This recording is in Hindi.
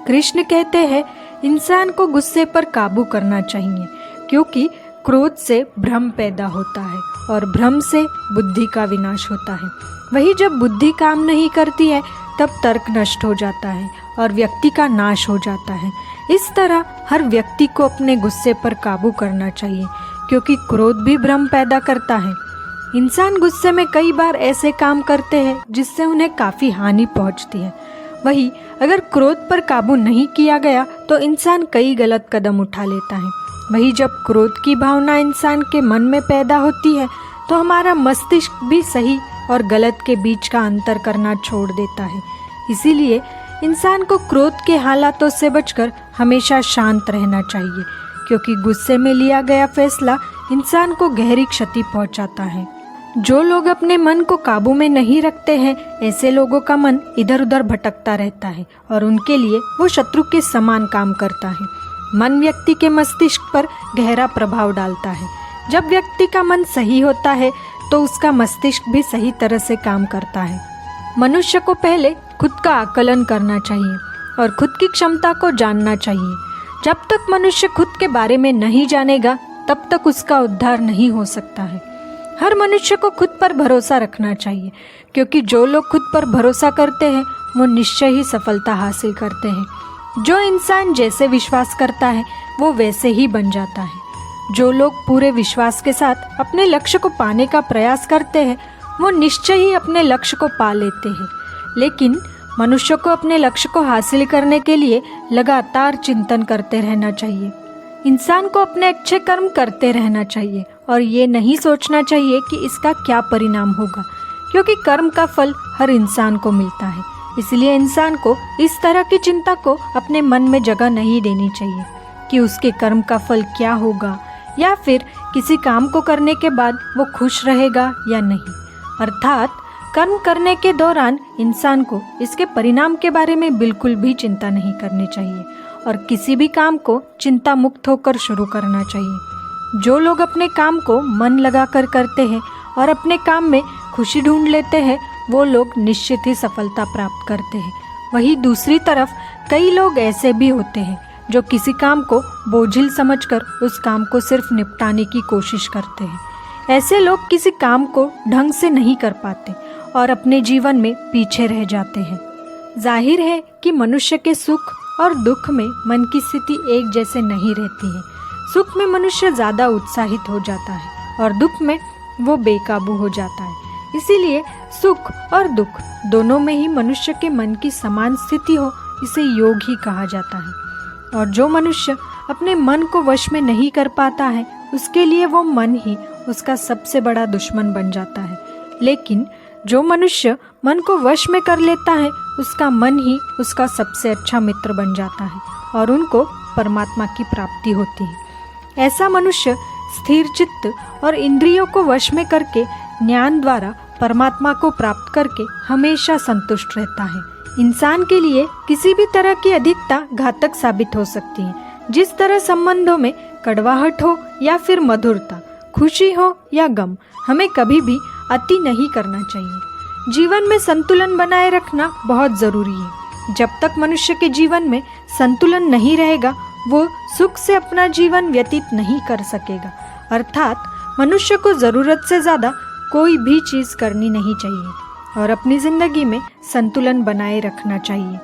कृष्ण कहते हैं इंसान को गुस्से पर काबू करना चाहिए, क्योंकि क्रोध से भ्रम पैदा होता है और भ्रम से बुद्धि का विनाश होता है। वही जब बुद्धि काम नहीं करती है तब तर्क नष्ट हो जाता है और व्यक्ति का नाश हो जाता है। इस तरह हर व्यक्ति को अपने गुस्से पर काबू करना चाहिए, क्योंकि क्रोध भी भ्रम पैदा करता है। इंसान गुस्से में कई बार ऐसे काम करते हैं जिससे उन्हें काफ़ी हानि पहुंचती है। वही अगर क्रोध पर काबू नहीं किया गया तो इंसान कई गलत कदम उठा लेता है। वही जब क्रोध की भावना इंसान के मन में पैदा होती है तो हमारा मस्तिष्क भी सही और गलत के बीच का अंतर करना छोड़ देता है। इसीलिए इंसान को क्रोध के हालातों से बचकर हमेशा शांत रहना चाहिए, क्योंकि गुस्से में लिया गया फैसला इंसान को गहरी क्षति पहुंचाता है। जो लोग अपने मन को काबू में नहीं रखते हैं, ऐसे लोगों का मन इधर उधर भटकता रहता है और उनके लिए वो शत्रु के समान काम करता है। मन व्यक्ति के मस्तिष्क पर गहरा प्रभाव डालता है। जब व्यक्ति का मन सही होता है तो उसका मस्तिष्क भी सही तरह से काम करता है। मनुष्य को पहले खुद का आकलन करना चाहिए और खुद की क्षमता को जानना चाहिए। जब तक मनुष्य खुद के बारे में नहीं जानेगा तब तक उसका उद्धार नहीं हो सकता है। हर मनुष्य को खुद पर भरोसा रखना चाहिए, क्योंकि जो लोग खुद पर भरोसा करते हैं वो निश्चय ही सफलता हासिल करते हैं। जो इंसान जैसे विश्वास करता है वो वैसे ही बन जाता है। जो लोग पूरे विश्वास के साथ अपने लक्ष्य को पाने का प्रयास करते हैं वो निश्चय ही अपने लक्ष्य को पा लेते हैं। लेकिन मनुष्य को अपने लक्ष्य को हासिल करने के लिए लगातार चिंतन करते रहना चाहिए। इंसान को अपने अच्छे कर्म करते रहना चाहिए और ये नहीं सोचना चाहिए कि इसका क्या परिणाम होगा, क्योंकि कर्म का फल हर इंसान को मिलता है। इसलिए इंसान को इस तरह की चिंता को अपने मन में जगह नहीं देनी चाहिए कि उसके कर्म का फल क्या होगा, या फिर किसी काम को करने के बाद वो खुश रहेगा या नहीं। अर्थात कर्म करने के दौरान इंसान को इसके परिणाम के बारे में बिल्कुल भी चिंता नहीं करनी चाहिए और किसी भी काम को चिंता मुक्त होकर शुरू करना चाहिए। जो लोग अपने काम को मन लगाकर करते हैं और अपने काम में खुशी ढूंढ लेते हैं वो लोग निश्चित ही सफलता प्राप्त करते हैं। वहीं दूसरी तरफ कई लोग ऐसे भी होते हैं जो किसी काम को बोझिल समझकर उस काम को सिर्फ निपटाने की कोशिश करते हैं। ऐसे लोग किसी काम को ढंग से नहीं कर पाते और अपने जीवन में पीछे रह जाते हैं। जाहिर है कि मनुष्य के सुख और दुख में मन की स्थिति एक जैसे नहीं रहती है। सुख में मनुष्य ज़्यादा उत्साहित हो जाता है और दुख में वो बेकाबू हो जाता है। इसीलिए सुख और दुख दोनों में ही मनुष्य के मन की समान स्थिति हो, इसे योग ही कहा जाता है। और जो मनुष्य अपने मन को वश में नहीं कर पाता है उसके लिए वो मन ही उसका सबसे बड़ा दुश्मन बन जाता है। लेकिन जो मनुष्य मन को वश में कर लेता है उसका मन ही उसका सबसे अच्छा मित्र बन जाता है और उनको परमात्मा की प्राप्ति होती है। ऐसा मनुष्य स्थिर चित्त और इंद्रियों को वश में करके ज्ञान द्वारा परमात्मा को प्राप्त करके हमेशा संतुष्ट रहता है। इंसान के लिए किसी भी तरह की अधिकता घातक साबित हो सकती है। जिस तरह संबंधों में कड़वाहट हो या फिर मधुरता, खुशी हो या गम, हमें कभी भी अति नहीं करना चाहिए। जीवन में संतुलन बनाए रखना बहुत ज़रूरी है। जब तक मनुष्य के जीवन में संतुलन नहीं रहेगा वो सुख से अपना जीवन व्यतीत नहीं कर सकेगा। अर्थात मनुष्य को ज़रूरत से ज़्यादा कोई भी चीज़ करनी नहीं चाहिए और अपनी ज़िंदगी में संतुलन बनाए रखना चाहिए।